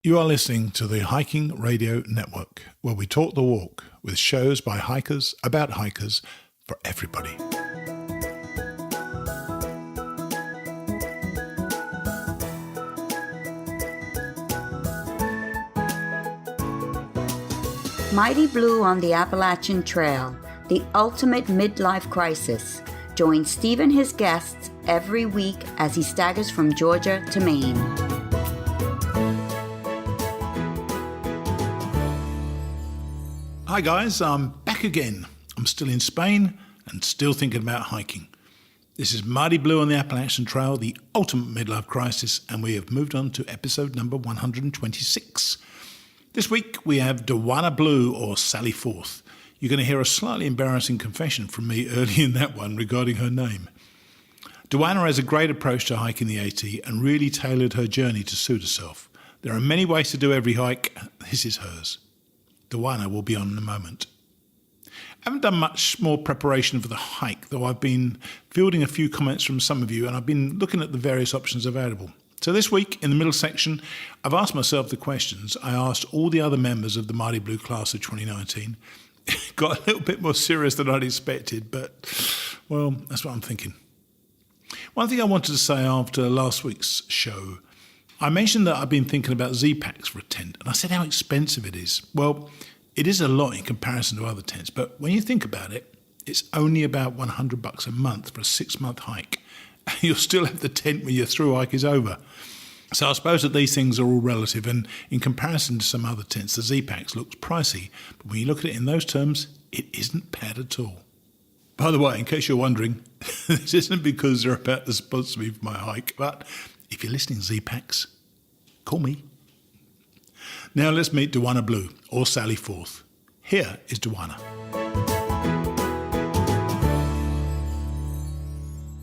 You are listening to the Hiking Radio Network, where we talk the walk with shows by hikers, about hikers, for everybody. Mighty Blue on the Appalachian Trail, the ultimate midlife crisis. Join Steve and his guests every week as he staggers from Georgia to Maine. Hi guys, I'm back again. I'm still in Spain and still thinking about hiking. This is Mighty Blue on the Appalachian Trail, the ultimate midlife crisis, and we have moved on to episode number 126. This week we have Dawanna Blue, or Sally Forth. You're going to hear a slightly embarrassing confession from me early in that one regarding her name. Dawanna has a great approach to hiking the AT and really tailored her journey to suit herself. There are many ways to do every hike. This is hers. Dawanna will be on in a moment. I haven't done much more preparation for the hike, though I've been fielding a few comments from some of you and I've been looking at the various options available. So this week, in the middle section, I've asked myself the questions I asked all the other members of the Mighty Blue class of 2019. It got a little bit more serious than I'd expected, but, well, that's what I'm thinking. One thing I wanted to say after last week's show, I mentioned that I've been thinking about Z-Packs for a tent, and I said how expensive it is. Well, it is a lot in comparison to other tents, but when you think about it, it's only about $100 a month for a 6-month hike. You'll still have the tent when your thru-hike is over. So I suppose that these things are all relative, and in comparison to some other tents, the Z-Packs looks pricey, but when you look at it in those terms, it isn't bad at all. By the way, in case you're wondering, this isn't because they're about to sponsor me for my hike, but if you're listening, Z-Packs, call me. Now let's meet Dawanna Blue, or Sally Forth. Here is Dawanna.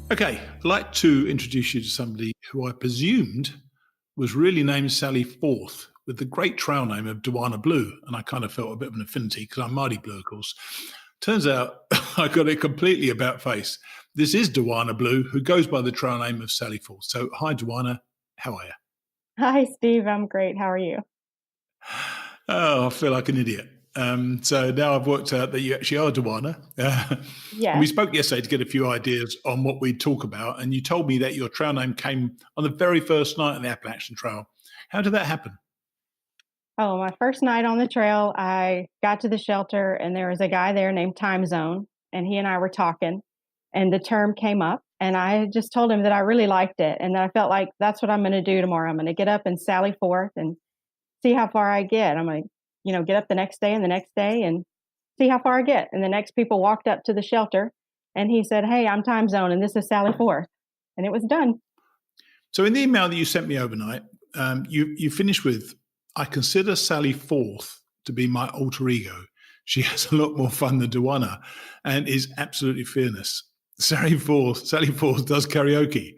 Okay, I'd like to introduce you to somebody who I presumed was really named Sally Forth, with the great trail name of Dawanna Blue, and I kind of felt a bit of an affinity because I'm Mighty Blue, of course. Turns out I got it completely about face. This is Dawanna Blue, who goes by the trail name of Sally Forth. So, hi, Dawanna. How are you? Hi, Steve. I'm great. How are you? Oh, I feel like an idiot. So now I've worked out that you actually are Dawanna. Yeah. We spoke yesterday to get a few ideas on what we'd talk about, and you told me that your trail name came on the very first night on the Appalachian Trail. How did that happen? Oh, my first night on the trail, I got to the shelter and there was a guy there named Time Zone, and he and I were talking, and the term came up, and I just told him that I really liked it and that I felt like that's what I'm going to do tomorrow. I'm going to get up and sally forth and see how far I get. I'm going to, get up the next day and the next day and see how far I get. And the next people walked up to the shelter and he said, "Hey, I'm Time Zone and this is Sally Forth." And it was done. So in the email that you sent me overnight, you finished with, "I consider Sally Forth to be my alter ego. She has a lot more fun than Dawanna and is absolutely fearless. Sally Forth does karaoke."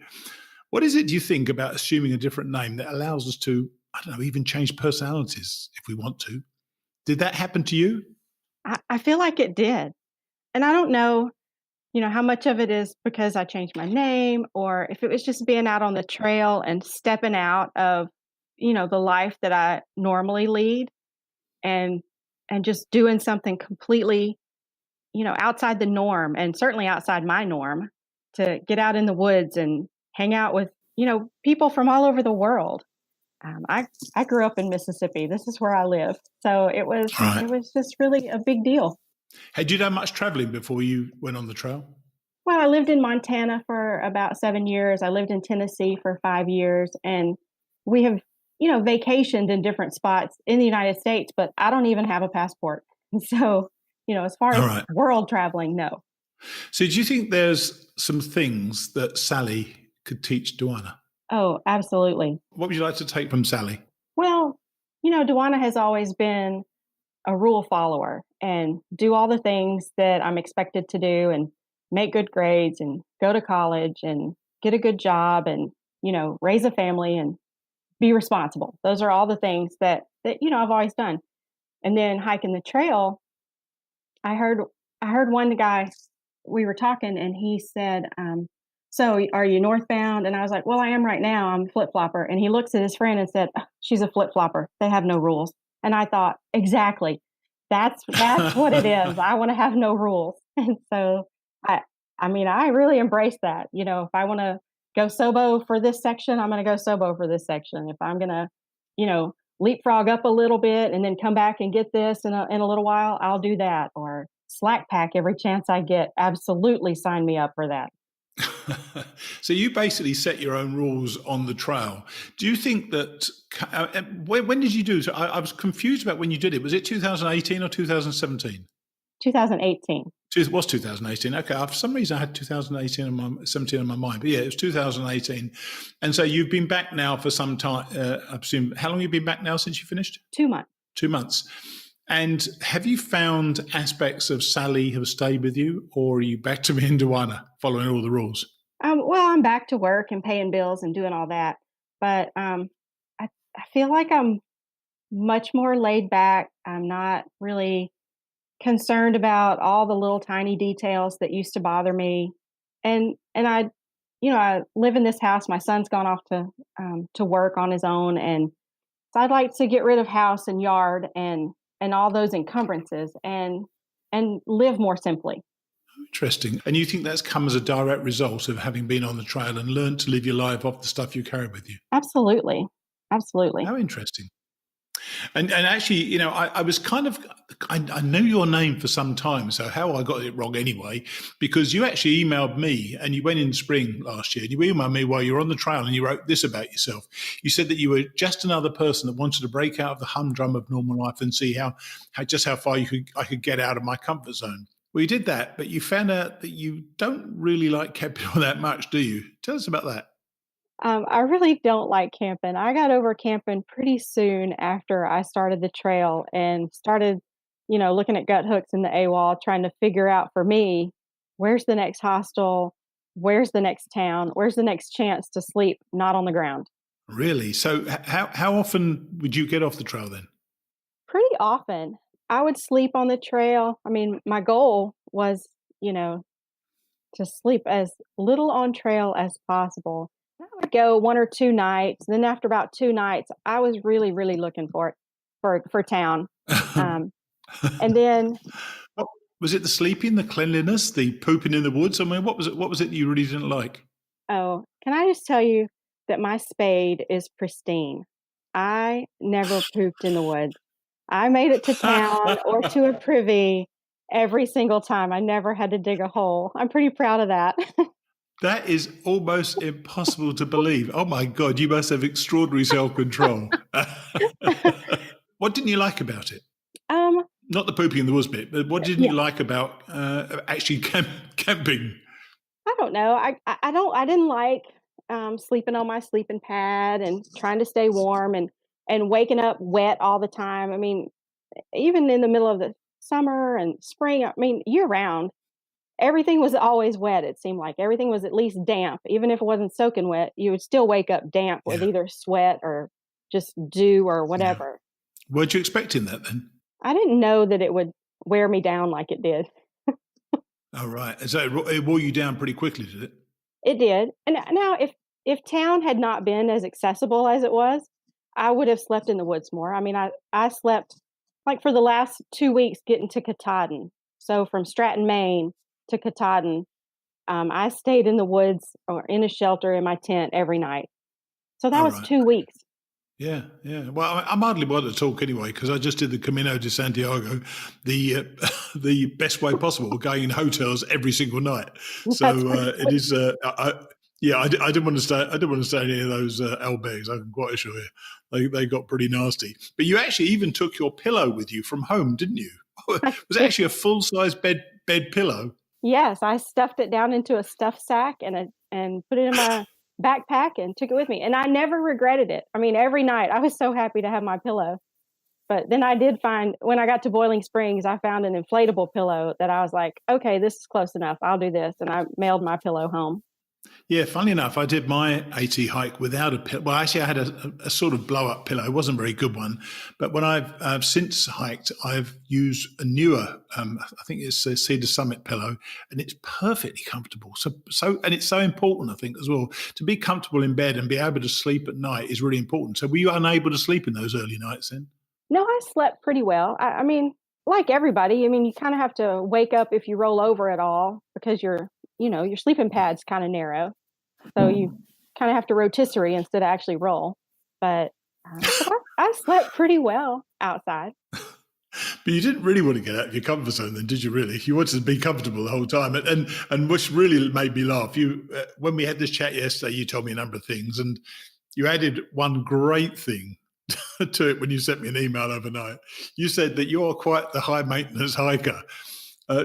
What is it, do you think, about assuming a different name that allows us to, I don't know, even change personalities if we want to? Did that happen to you? I feel like it did. And I don't know, how much of it is because I changed my name or if it was just being out on the trail and stepping out of, the life that I normally lead and just doing something completely, outside the norm and certainly outside my norm, to get out in the woods and hang out with, people from all over the world. I grew up in Mississippi. This is where I live. So it was Right. It was just really a big deal. Had you done much traveling before you went on the trail? Well, I lived in Montana for about 7 years. I lived in Tennessee for 5 years, and we have, vacationed in different spots in the United States, but I don't even have a passport. And so, as far as world traveling, no. So do you think there's some things that Sally could teach Dawanna? Oh, absolutely. What would you like to take from Sally? Well, Dawanna has always been a rule follower and do all the things that I'm expected to do and make good grades and go to college and get a good job and, raise a family and be responsible. Those are all the things that I've always done. And then hiking the trail, I heard one guy, we were talking and he said, so are you northbound? And I was like, well, I am right now. I'm a flip-flopper. And he looks at his friend and said, "Ugh, she's a flip-flopper. They have no rules." And I thought, exactly. That's what it is. I want to have no rules. And so I I mean, I really embrace that. If I want to go Sobo for this section, I'm going to go Sobo for this section. If I'm going to, leapfrog up a little bit and then come back and get this in a little while, I'll do that. Or slack pack every chance I get. Absolutely sign me up for that. So you basically set your own rules on the trail. Do you think that when did you do so? I was confused about when you did it. Was it 2018 or 2017? 2018. It was 2018. Okay, for some reason I had 2018 and 17 in my mind, but yeah, it was 2018. And so you've been back now for some time. I presume. How long have you been back now since you finished? 2 months. 2 months. And have you found aspects of Sally have stayed with you, or are you back to me in Dawanna following all the rules? Well, I'm back to work and paying bills and doing all that, but I feel like I'm much more laid back. I'm not really concerned about all the little tiny details that used to bother me, and I live in this house. My son's gone off to work on his own, and so I'd like to get rid of house and yard and all those encumbrances and live more simply. Interesting. And you think that's come as a direct result of having been on the trail and learned to live your life off the stuff you carry with you? Absolutely. Absolutely. How interesting. And actually, I was I knew your name for some time, so how I got it wrong anyway, because you actually emailed me and you went in spring last year and you emailed me while you were on the trail and you wrote this about yourself. You said that you were just another person that wanted to break out of the humdrum of normal life and see how far I could get out of my comfort zone. Well, you did that, but you found out that you don't really like camping all that much, do you? Tell us about that. I really don't like camping. I got over camping pretty soon after I started the trail and started, looking at gut hooks in the AWOL, trying to figure out for me, where's the next hostel? Where's the next town? Where's the next chance to sleep not on the ground? Really? So how often would you get off the trail then? Pretty often. I would sleep on the trail. I mean, my goal was, to sleep as little on trail as possible. I would go 1 or 2 nights. Then after about 2 nights, I was really, really looking for it for town. And then What, was it the sleeping, the cleanliness, the pooping in the woods? I mean, what was it? What was it you really didn't like? oh, can I just tell you that my spade is pristine? I never pooped in the woods. I made it to town or to a privy every single time. I never had to dig a hole. I'm pretty proud of that. That is almost impossible to believe. Oh my God, you must have extraordinary self-control. What didn't you like about it? um, Not the pooping in the woods bit, but what didn't yeah, you like about actually camping? I don't know. I didn't like sleeping on my sleeping pad and trying to stay warm and waking up wet all the time. I mean, even in the middle of the summer and spring, I mean, year round, everything was always wet. It seemed like everything was at least damp. Even if it wasn't soaking wet, you would still wake up damp with Yeah, either sweat or just dew or yeah. whatever. Weren't you expecting that then? I didn't know that it would wear me down like it did. Oh, right. So it wore you down pretty quickly, did it? It did. And now if town had not been as accessible as it was, I would have slept in the woods more. I mean, I slept like for the last 2 weeks getting to Katahdin. So from Stratton, Maine to Katahdin, I stayed in the woods or in a shelter in my tent every night. So that All was right. 2 weeks. Yeah, yeah. Well, I'm hardly bothered to talk anyway because I just did the Camino de Santiago, the the best way possible, going in hotels every single night. So That's pretty it is. Yeah, I didn't want to stay. I didn't want to stay in any of those albergs. I can quite assure you, they got pretty nasty. But you actually even took your pillow with you from home, didn't you? Was it it, actually a full size bed pillow? yes, I stuffed it down into a stuff sack and put it in my backpack and took it with me. And I never regretted it. I mean, every night I was so happy to have my pillow. But then I did find when I got to Boiling Springs, I found an inflatable pillow that I was like, okay, this is close enough. I'll do this. And I mailed my pillow home. Yeah, funny enough, I did my AT hike without a pillow. Well, actually, I had a sort of blow up pillow. It wasn't a very good one. But when I've since hiked, I've used a newer, I think it's a Cedar Summit pillow, and it's perfectly comfortable. And it's so important, I think, as well. To be comfortable in bed and be able to sleep at night is really important. So were you unable to sleep in those early nights then? No, I slept pretty well. I mean, like everybody, I mean, you kind of have to wake up if you roll over at all because your sleeping pad's kind of narrow. So you kind of have to rotisserie instead of actually roll. But I slept pretty well outside. But you didn't really want to get out of your comfort zone, then, did you? Really, you wanted to be comfortable the whole time. And which really made me laugh. You, when we had this chat yesterday, you told me a number of things, and you added one great thing to it when you sent me an email overnight. You said that you're quite the high maintenance hiker.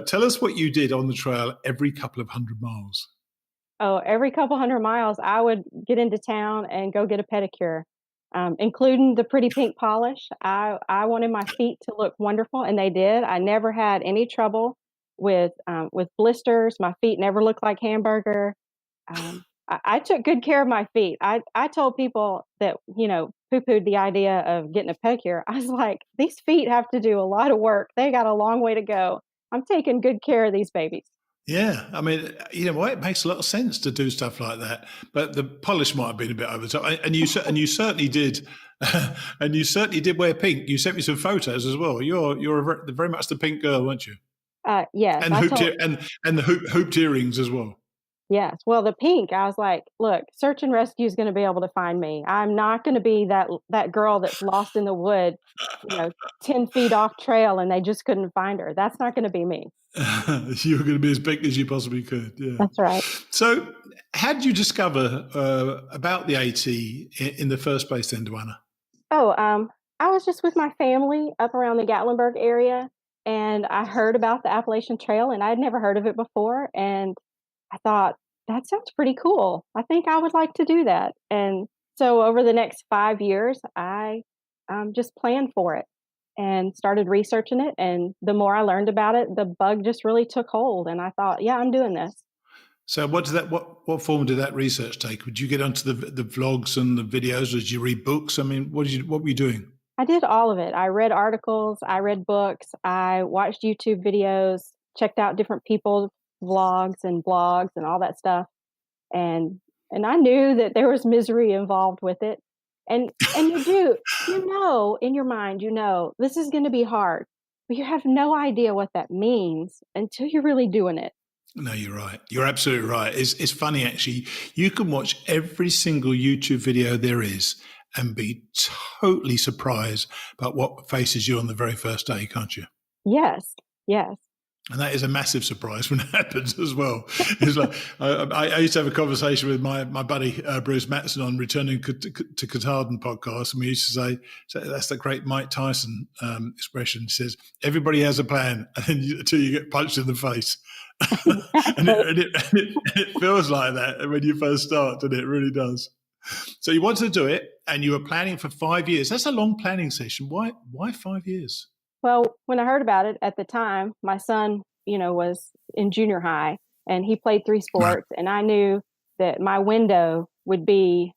Tell us what you did on the trail every couple of 100 miles. Oh, every couple 100 miles, I would get into town and go get a pedicure, including the pretty pink polish. I wanted my feet to look wonderful, and they did. I never had any trouble with blisters. My feet never looked like hamburger. I took good care of my feet. I told people that poo-pooed the idea of getting a pedicure. I was like, these feet have to do a lot of work. They got a long way to go. I'm taking good care of these babies. Yeah, I mean, you know what? It makes a lot of sense to do stuff like that, but the polish might have been a bit over the top. And you certainly did, and you certainly did wear pink. You sent me some photos as well. You're very much the pink girl, weren't you? Yes, And and the hooped earrings as well. yes. Well, the pink, I was like, look, search and rescue is going to be able to find me. I'm not going to be that girl that's lost in the wood, 10 feet off trail, and they just couldn't find her. That's not going to be me. You were going to be as big as you possibly could. Yeah. That's right. So, how did you discover about the AT in the first place, then, Dawanna? Oh, I was just with my family up around the Gatlinburg area, and I heard about the Appalachian Trail, and I'd never heard of it before. And I thought, that sounds pretty cool. I think I would like to do that. And so over the next 5 years, I just planned for it and started researching it. And the more I learned about it, the bug just really took hold. And I thought, yeah, I'm doing this. So, what form did that research take? Would you get onto the vlogs and the videos? Or did you read books? I mean, what were you doing? I did all of it. I read articles, I read books, I watched YouTube videos, checked out different people's vlogs and blogs and all that stuff. And I knew that there was misery involved with it. And in your mind, this is going to be hard, but you have no idea what that means until you're really doing it. No, you're right. You're absolutely right. It's funny, actually. You can watch every single YouTube video there is and be totally surprised about what faces you on the very first day, can't you? Yes, yes. And that is a massive surprise when it happens as well. It's like I used to have a conversation with my buddy Bruce Mattson on Returning to Katahdin podcast, and we used to say, so that's the great Mike Tyson expression. He says, "Everybody has a plan, until you get punched in the face." and it feels like that when you first start, and it really does. So you wanted to do it, and you were planning for 5 years. That's a long planning session. Why 5 years? Well, when I heard about it at the time, my son, was in junior high and he played 3 sports. And I knew that my window would be,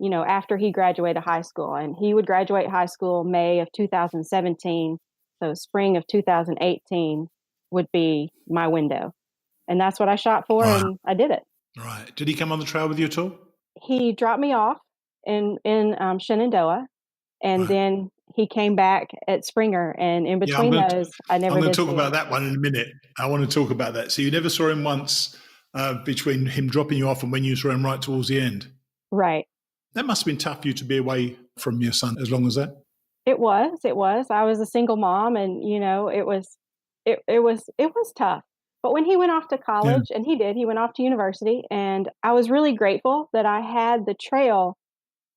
after he graduated high school. And he would graduate high school May of 2017. So spring of 2018 would be my window. And that's what I shot for. Wow. And I did it. Right. Did he come on the trail with you at all? He dropped me off in Shenandoah. And then he came back at Springer, and in between those, I never. I'm going to talk about that one in a minute. I want to talk about that. So you never saw him once between him dropping you off and when you saw him right towards the end. Right. That must have been tough for you to be away from your son as long as that. It was. I was a single mom, and it was tough. But when he went off to college, and he went off to university, and I was really grateful that I had the trail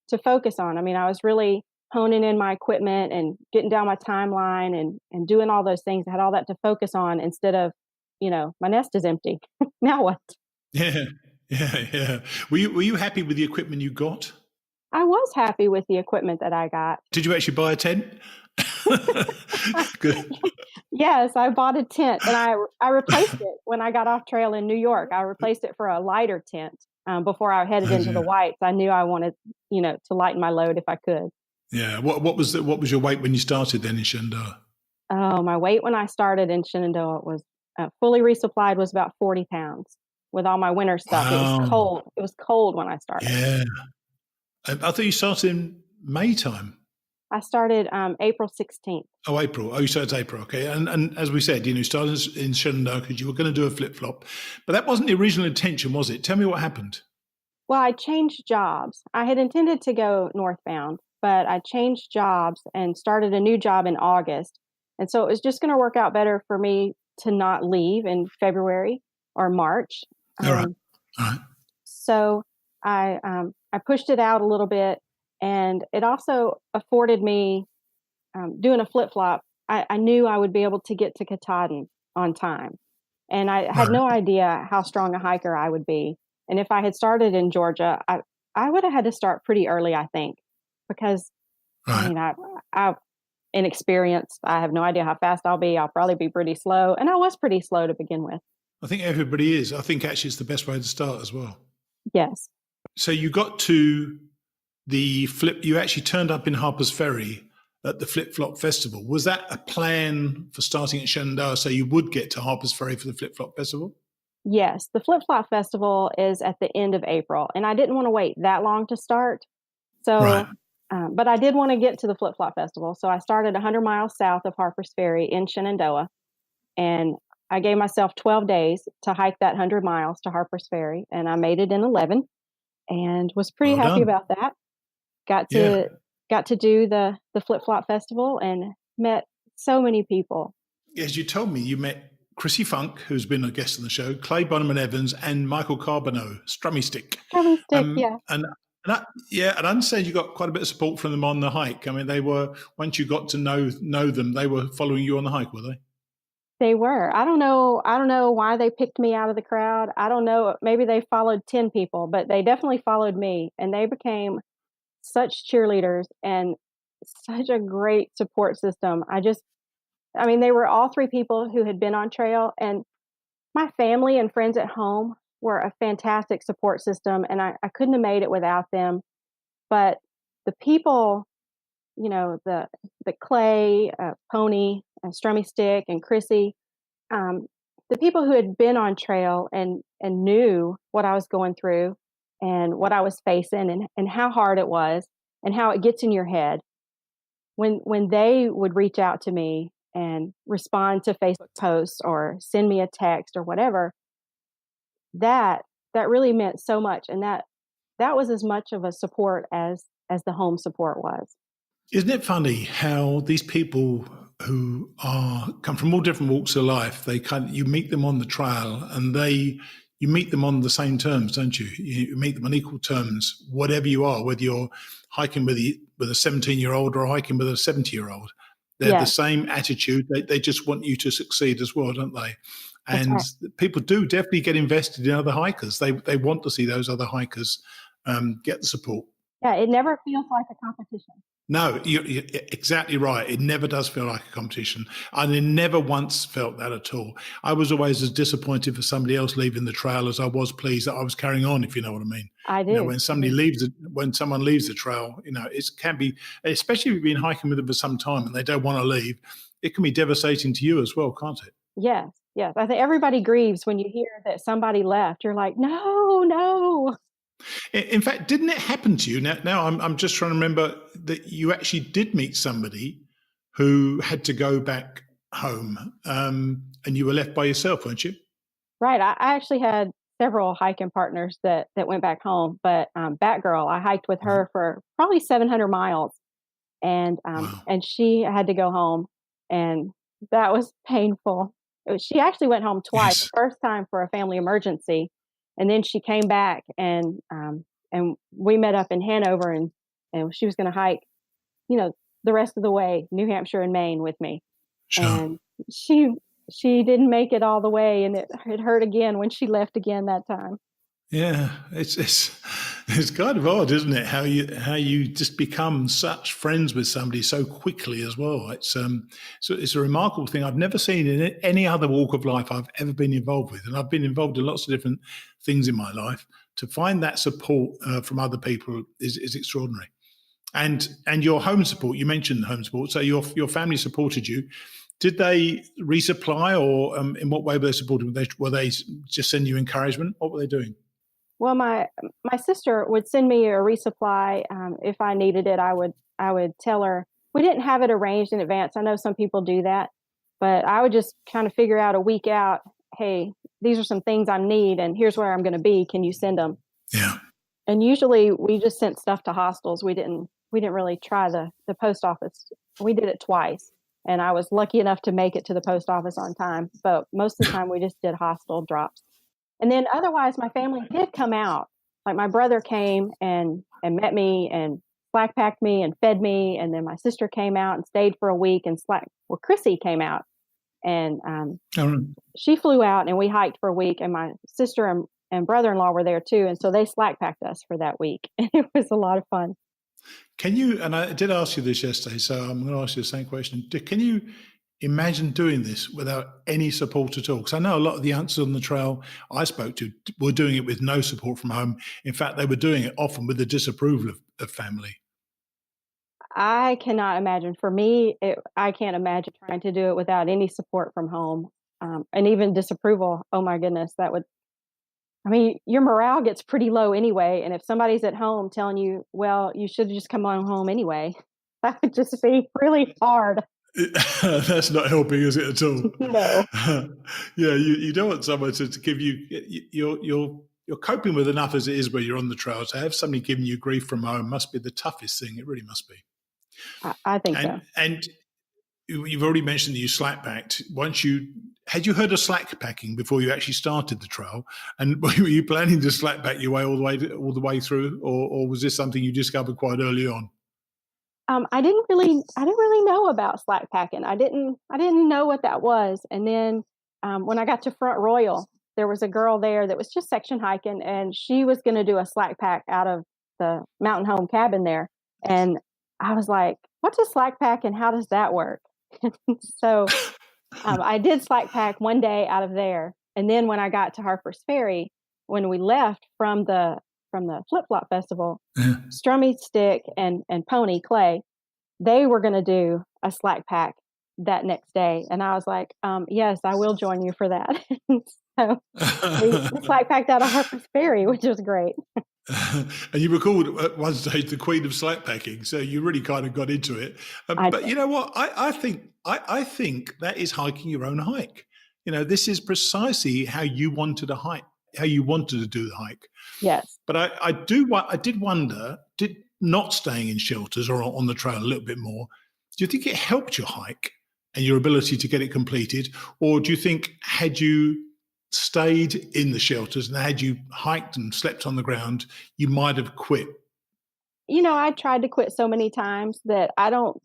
to focus on. I mean, I was really honing in my equipment and getting down my timeline and doing all those things. I had all that to focus on instead of, my nest is empty. Now what? Yeah. Were you happy with the equipment you got? I was happy with the equipment that I got. Did you actually buy a tent? Good. Yes, I bought a tent, and I replaced it when I got off trail in New York. I replaced it for a lighter tent. before I headed into the whites. I knew I wanted, to lighten my load if I could. Yeah. What was your weight when you started then in Shenandoah? Oh, my weight when I started in Shenandoah was fully resupplied was about 40 pounds with all my winter stuff. It was Wow. cold. It was cold when I started. Yeah. I thought you started in May time. I started April 16th. Oh, April. Oh, you started April. Okay. And as we said, you started in Shenandoah because you were going to do a flip-flop. But that wasn't the original intention, was it? Tell me what happened. Well, I changed jobs. I had intended to go northbound, but I changed jobs and started a new job in August. And so it was just going to work out better for me to not leave in February or March. All right. So I pushed it out a little bit, and it also afforded me doing a flip-flop. I knew I would be able to get to Katahdin on time. And I had no idea how strong a hiker I would be. And if I had started in Georgia, I would have had to start pretty early, I think, because I'm inexperienced. I have no idea how fast I'll be. I'll probably be pretty slow. And I was pretty slow to begin with. I think everybody is. I think actually it's the best way to start as well. Yes. So you got to the flip, you actually turned up in Harper's Ferry at the Flip Flop Festival. Was that a plan for starting at Shenandoah so you would get to Harper's Ferry for the Flip Flop Festival? Yes, the Flip Flop Festival is at the end of April, and I didn't want to wait that long to start. So, but I did want to get to the Flip Flop Festival. So I started 100 miles south of Harper's Ferry in Shenandoah, and I gave myself 12 days to hike that 100 miles to Harper's Ferry, and I made it in 11 and was pretty happy about that. Got to do the Flip Flop Festival and met so many people. As you told me, you met Chrissy Funk, who's been a guest on the show, Clay Bonham Evans, and Michael Carbonneau, Strummy Stick. Strummy Stick, yeah. And I understand you got quite a bit of support from them on the hike. I mean, they were, once you got to know them, they were following you on the hike, were they? They were. I don't know why they picked me out of the crowd. I don't know. Maybe they followed 10 people, but they definitely followed me, and they became such cheerleaders and such a great support system. They were all three people who had been on trail, and my family and friends at home were a fantastic support system, and I couldn't have made it without them. But the people, the Clay, Pony, Strummy Stick, and Chrissy, the people who had been on trail and knew what I was going through and what I was facing and how hard it was and how it gets in your head, when they would reach out to me and respond to Facebook posts or send me a text or whatever, that really meant so much. And that was as much of a support as the home support was. Isn't it funny how these people who come from all different walks of life, you meet them on the trail and you meet them on the same terms, don't you? You meet them on equal terms, whatever you are, whether you're hiking with a 17-year-old or hiking with a 70-year-old. They're the same attitude. They just want you to succeed as well, don't they? And people do definitely get invested in other hikers. They want to see those other hikers get the support. Yeah, it never feels like a competition. No, you're exactly right. It never does feel like a competition. And it never once felt that at all. I was always as disappointed for somebody else leaving the trail as I was pleased that I was carrying on, if you know what I mean. I do. When someone leaves the trail, it can be, especially if you've been hiking with them for some time and they don't want to leave, it can be devastating to you as well, can't it? Yes. I think everybody grieves when you hear that somebody left. You're like, no. In fact, didn't it happen to you? Now I'm just trying to remember that you actually did meet somebody who had to go back home, and you were left by yourself, weren't you? Right. I actually had several hiking partners that went back home, but Batgirl, I hiked with her for probably 700 miles, and and she had to go home, and that was painful. She actually went home twice. The first time for a family emergency. And then she came back and we met up in Hanover and she was going to hike, the rest of the way, New Hampshire and Maine with me. Sure. And she didn't make it all the way, and it hurt again when she left again that time. Yeah, it's kind of odd, isn't it? How you just become such friends with somebody so quickly as well. It's a remarkable thing I've never seen in any other walk of life I've ever been involved with, and I've been involved in lots of different things in my life. to find that support from other people is extraordinary. And your home support, you mentioned home support, so your family supported you. Did they resupply, or in what way were they supporting? Were they just sending you encouragement? What were they doing? Well, my sister would send me a resupply if I needed it. I would tell her. We didn't have it arranged in advance. I know some people do that, but I would just kind of figure out a week out. Hey, these are some things I need, and here's where I'm going to be. Can you send them? Yeah. And usually we just sent stuff to hostels. We didn't really try the post office. We did it twice, and I was lucky enough to make it to the post office on time. But most of the time we just did hostel drops. And then otherwise my family did come out. Like my brother came and met me and slack packed me and fed me. And then my sister came out and stayed for a week and Chrissy came out and she flew out and we hiked for a week, and my sister and brother-in-law were there too. And so they slack packed us for that week. And it was a lot of fun. Can you, and I did ask you this yesterday, so I'm going to ask you the same question. Can you imagine doing this without any support at all? Because I know a lot of the youngsters on the trail I spoke to were doing it with no support from home. In fact, they were doing it often with the disapproval of family. I cannot imagine. For me, I can't imagine trying to do it without any support from home, and even disapproval. Oh my goodness, your morale gets pretty low anyway. And if somebody's at home telling you, well, you should just come on home anyway, that would just be really hard. That's not helping, is it, at all? No. Yeah, you don't want someone to give you, you're coping with enough as it is where you're on the trail. To have somebody giving you grief from home must be the toughest thing. It really must be. I think so. And you've already mentioned that you slack packed. Had you heard of slack packing before you actually started the trail? And were you planning to slack pack your way all the way through, or was this something you discovered quite early on? I didn't really know about slack packing. I didn't know what that was. And then when I got to Front Royal, there was a girl there that was just section hiking, and she was going to do a slack pack out of the mountain home cabin there. And I was like, what's a slack pack and how does that work? So I did slack pack one day out of there. And then when I got to Harper's Ferry, when we left from the Flip Flop Festival, Strummy Stick and Pony Clay, they were going to do a slack pack that next day. And I was like, yes, I will join you for that. So we slack packed out of Harper's Ferry, which was great. And you were called at one stage the Queen of Slack Packing, so you really kind of got into it. But you know what? I think that is hiking your own hike. This is precisely how you wanted to hike, how you wanted to do the hike. Yes. But I did wonder, did not staying in shelters or on the trail a little bit more, do you think it helped your hike and your ability to get it completed? Or do you think had you stayed in the shelters and had you hiked and slept on the ground, you might have quit? I tried to quit so many times that I don't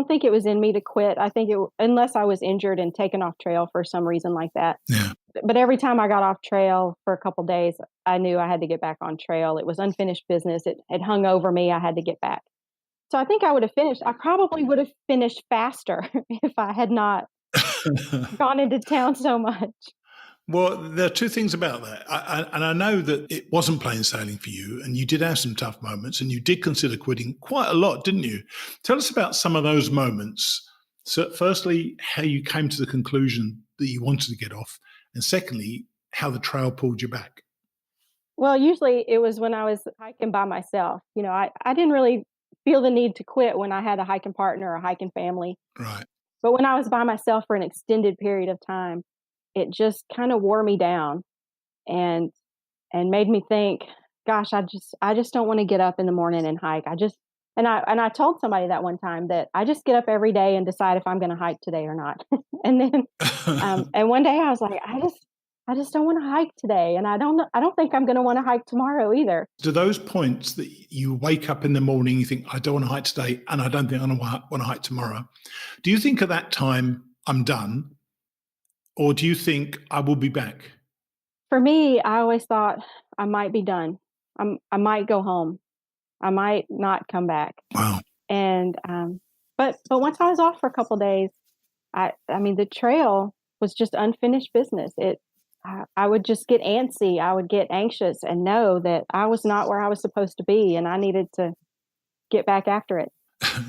think it was in me to quit. I think unless I was injured and taken off trail for some reason like that. Yeah. But every time I got off trail for a couple of days, I knew I had to get back on trail. It was unfinished business. It hung over me. I had to get back. So I think I would have finished. I probably would have finished faster if I had not gone into town so much. Well, there are two things about that. I know that it wasn't plain sailing for you, and you did have some tough moments, and you did consider quitting quite a lot, didn't you? Tell us about some of those moments. So firstly, how you came to the conclusion that you wanted to get off, and secondly, how the trail pulled you back. Well, usually it was when I was hiking by myself. I didn't really feel the need to quit when I had a hiking partner or a hiking family. Right. But when I was by myself for an extended period of time, it just kind of wore me down and made me think, gosh, I just don't want to get up in the morning and hike. And I told somebody that one time that I just get up every day and decide if I'm going to hike today or not. And then and one day I was like, I just don't want to hike today, and I don't think I'm going to want to hike tomorrow either. To those points that you wake up in the morning, you think, I don't want to hike today, and I don't think I want to hike tomorrow. Do you think at that time I'm done? Or do you think I will be back? For me, I always thought I might be done. I might go home. I might not come back. Wow. And but once I was off for a couple of days, I mean the trail was just unfinished business. I would just get antsy. I would get anxious and know that I was not where I was supposed to be, and I needed to get back after it.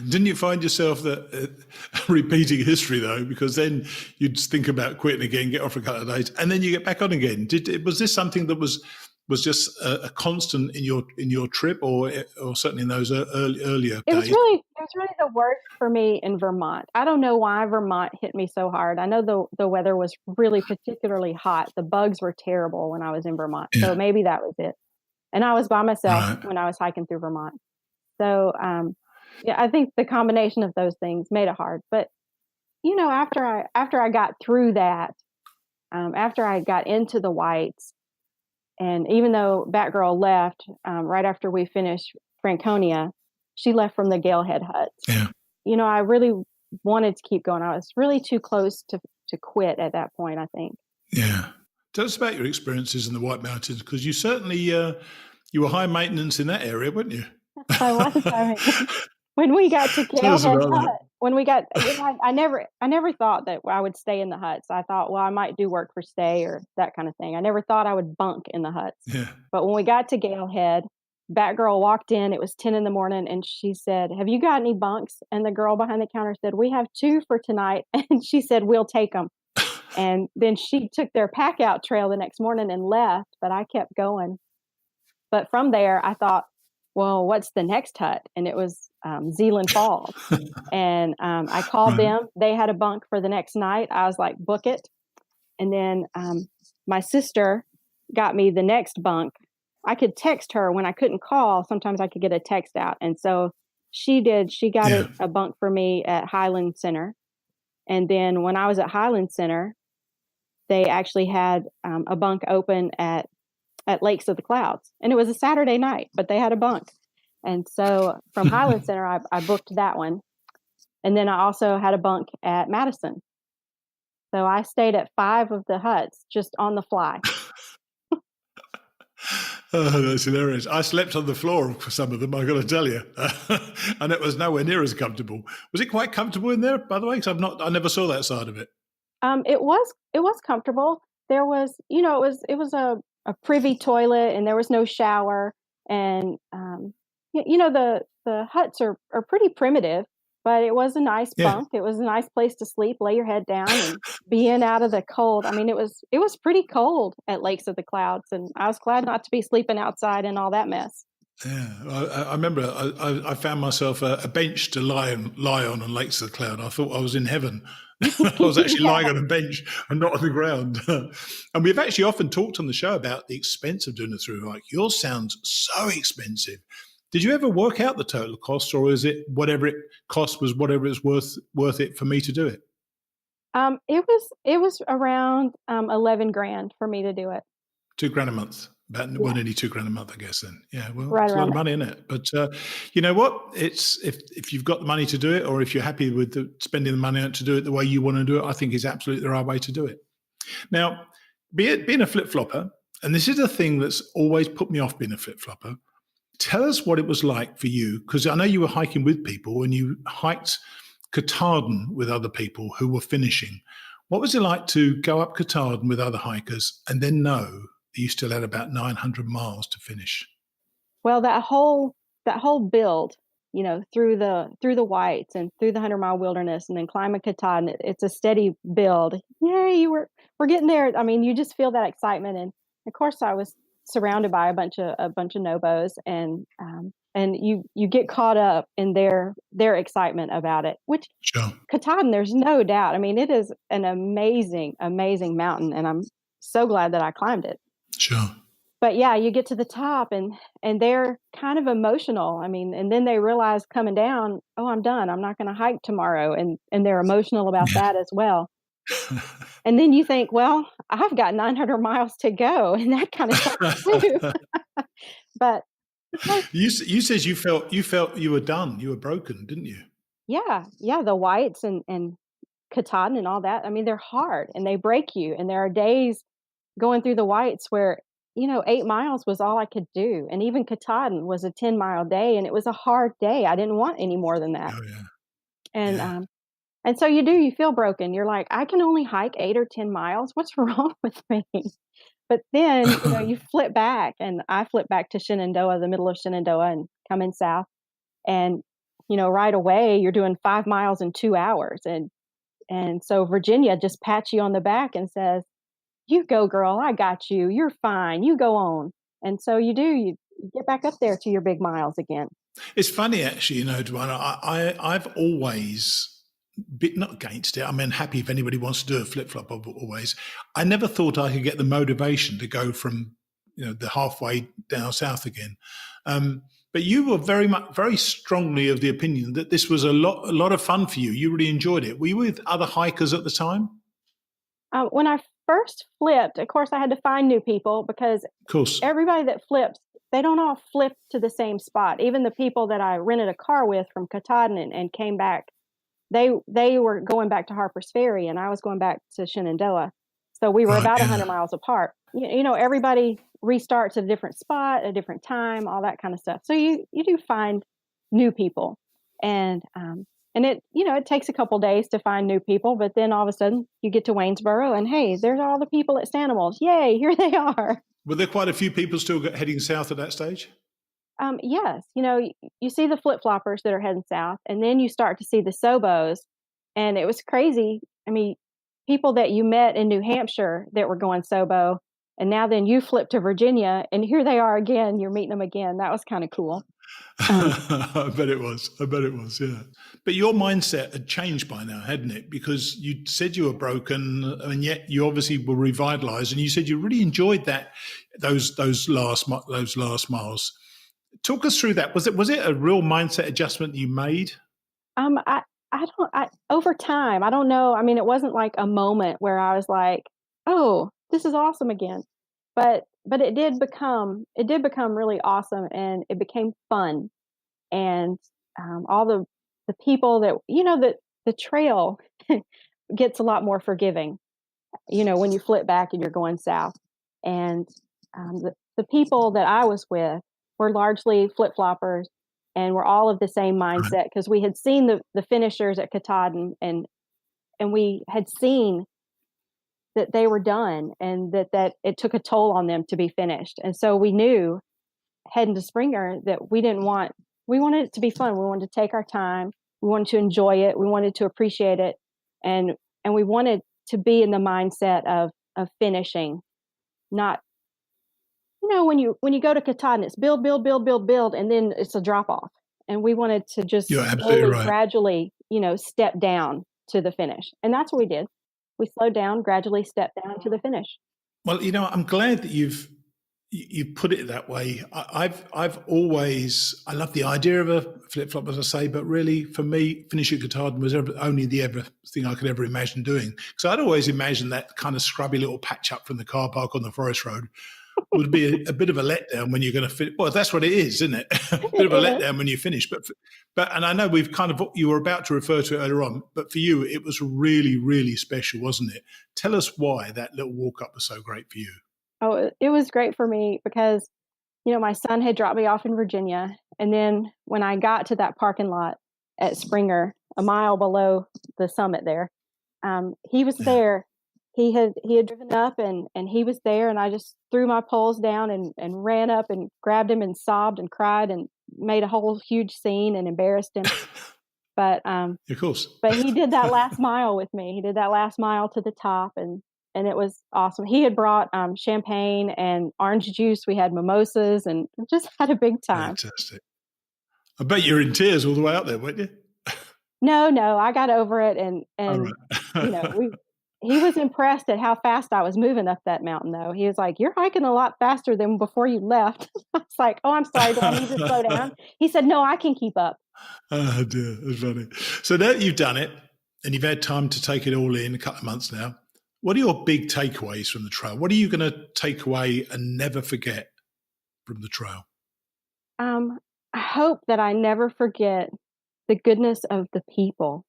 Didn't you find yourself that repeating history though? Because then you'd think about quitting again, get off for a couple of days, and then you get back on again. Was this something that was just a constant in your trip, or certainly in those earlier days? It was really the worst for me in Vermont. I don't know why Vermont hit me so hard. I know the weather was really particularly hot. The bugs were terrible when I was in Vermont, so maybe that was it. And I was by myself when I was hiking through Vermont. So yeah, I think the combination of those things made it hard. But after I got through that, after I got into the whites, and even though Batgirl left right after we finished Franconia, she left from the Galehead huts. Yeah. I really wanted to keep going. I was really too close to quit at that point, I think. Yeah. Tell us about your experiences in the White Mountains, because you certainly you were high maintenance in that area, weren't you? I was high maintenance. When we got to Galehead hut, I never thought that I would stay in the huts. I thought, well, I might do work for stay or that kind of thing. I never thought I would bunk in the huts. Yeah. But when we got to Galehead, Batgirl walked in. It was 10 a.m, and she said, "Have you got any bunks?" And the girl behind the counter said, "We have 2 for tonight." And she said, "We'll take them." And then she took their pack out trail the next morning and left, but I kept going. But from there, I thought, well, what's the next hut? And it was Zealand Falls. And I called them. They had a bunk for the next night. I was like, book it. And then my sister got me the next bunk. I could text her when I couldn't call. Sometimes I could get a text out. And so she did. She got a bunk for me at Highland Center. And then when I was at Highland Center, they actually had a bunk open at Lakes of the Clouds. And it was a Saturday night, but they had a bunk. And so from Highland Center, I booked that one. And then I also had a bunk at Madison. So I stayed at 5 of the huts just on the fly. Oh, that's hilarious. I slept on the floor for some of them, I got to tell you. And it was nowhere near as comfortable. Was it quite comfortable in there, by the way? Because I never saw that side of it. It was comfortable. There was, it was a privy toilet, and there was no shower. And, the huts are pretty primitive, but it was a nice bunk. It was a nice place to sleep, lay your head down and be in out of the cold. I mean, it was pretty cold at Lakes of the Clouds, and I was glad not to be sleeping outside in all that mess. Yeah, I remember I found myself a bench to lie on Lakes of the Cloud. I thought I was in heaven. I was actually lying on a bench and not on the ground. And we've actually often talked on the show about the expense of doing a thru-hike. Yours sounds so expensive. Did you ever work out the total cost, or is it whatever it cost was whatever it's worth it for me to do it? It was around 11 grand for me to do it. $2,000 a month. About nearly $2,000 a month, I guess. Then, yeah, well, right, it's a lot of money, isn't it? But you know what? It's if you've got the money to do it, or if you're happy with spending the money to do it the way you want to do it, I think is absolutely the right way to do it. Now, being a flip flopper, and this is a thing that's always put me off being a flip flopper. Tell us what it was like for you, because I know you were hiking with people, and you hiked Katahdin with other people who were finishing. What was it like to go up Katahdin with other hikers and then know that you still had about 900 miles to finish? Well, that whole build, through the whites and through the 100-mile wilderness, and then climbing Katahdin, it's a steady build. Yay, we're getting there. I mean, you just feel that excitement, and of course, I was surrounded by a bunch of nobos, and you get caught up in their excitement about it, which Sure. Katahdin, there's no doubt. I mean, it is an amazing, amazing mountain, and I'm so glad that I climbed it. Sure. But yeah, you get to the top, and they're kind of emotional. I mean, and then they realize coming down, oh, I'm done. I'm not going to hike tomorrow. And they're emotional about that as well. And then you think, well, I've got 900 miles to go, and that kind of sucks too. But you said you felt you were done. You were broken, didn't you? Yeah. The whites and Katahdin and all that. I mean, they're hard and they break you. And there are days going through the whites where 8 miles was all I could do, and even Katahdin was a 10-mile day, and it was a hard day. I didn't want any more than that. Oh yeah. And And so you feel broken. You're like, I can only hike 8 or 10 miles. What's wrong with me? But then, you flip back, and I flip back to Shenandoah, the middle of Shenandoah, and coming south. And, right away you're doing 5 miles in 2 hours. And so Virginia just pats you on the back and says, "You go, girl. I got you. You're fine. You go on." And so you get back up there to your big miles again. It's funny, actually, Dawanna, I've always been not against it. I mean, happy if anybody wants to do a flip flop. Always, I never thought I could get the motivation to go from the halfway down south again. But you were very strongly of the opinion that this was a lot of fun for you. You really enjoyed it. Were you with other hikers at the time? When I first flipped, of course, I had to find new people because Of course. everybody that flips, they don't all flip to the same spot. Even the people that I rented a car with from Katahdin and came back, they were going back to Harper's Ferry, and I was going back to Shenandoah. So we were Right, about yeah. 100 miles apart. Everybody restarts at a different spot, a different time, all that kind of stuff. So you do find new people, and it takes a couple days to find new people, but then all of a sudden you get to Waynesboro, and hey, there's all the people at Stanimals. Yay, here they are. Were there quite a few people still heading south at that stage? Yes, you see the flip-floppers that are heading south, and then you start to see the Sobos, and it was crazy. I mean, people that you met in New Hampshire that were going Sobo, and now then you flip to Virginia, and here they are again. You're meeting them again. That was kind of cool. I bet it was. Yeah. But your mindset had changed by now, hadn't it? Because you said you were broken, and yet you obviously were revitalized, and you said you really enjoyed those last miles. Talk us through that. Was it a real mindset adjustment you made? Over time, I don't know. I mean, it wasn't like a moment where I was like, "Oh, this is awesome again," but it did become really awesome, and it became fun. And all the people that the trail gets a lot more forgiving. When you flip back and you're going south, and the people that I was with were largely flip floppers, and we're all of the same mindset because we had seen the finishers at Katahdin, and we had seen that they were done, and that it took a toll on them to be finished. And so we knew heading to Springer that we wanted it to be fun. We wanted to take our time. We wanted to enjoy it. We wanted to appreciate it. And we wanted to be in the mindset of finishing, not, when you go to Katahdin, it's build, and then it's a drop off. And we wanted to just gradually, step down to the finish. And that's what we did. We slowed down, gradually stepped down to the finish. Well, I'm glad that you've put it that way. I've always, I love the idea of a flip flop, as I say, but really for me, finishing Katahdin was only the thing I could ever imagine doing. Because I'd always imagined that kind of scrubby little patch up from the car park on the forest road would be a bit of a letdown when you're going to finish. Well, that's what it is, isn't it? A bit of a letdown when you finish. But and I know you were about to refer to it earlier on, but for you, it was really, really special, wasn't it? Tell us why that little walk up was so great for you. Oh, it was great for me because, my son had dropped me off in Virginia. And then when I got to that parking lot at Springer, a mile below the summit there, he was there. He had driven up and he was there, and I just threw my poles down and ran up and grabbed him and sobbed and cried and made a whole huge scene and embarrassed him. But of course. But he did that last mile with me. He did that last mile to the top, and it was awesome. He had brought champagne and orange juice. We had mimosas and just had a big time. Fantastic. I bet you're in tears all the way up there, weren't you? No, I got over it, and he was impressed at how fast I was moving up that mountain, though. He was like, "You're hiking a lot faster than before you left." I was like, "Oh, I'm sorry. Do I need to slow down?" He said, "No, I can keep up." Oh, dear. That's funny. So now that you've done it and you've had time to take it all in, a couple of months now, what are your big takeaways from the trail? What are you going to take away and never forget from the trail? I hope that I never forget the goodness of the people.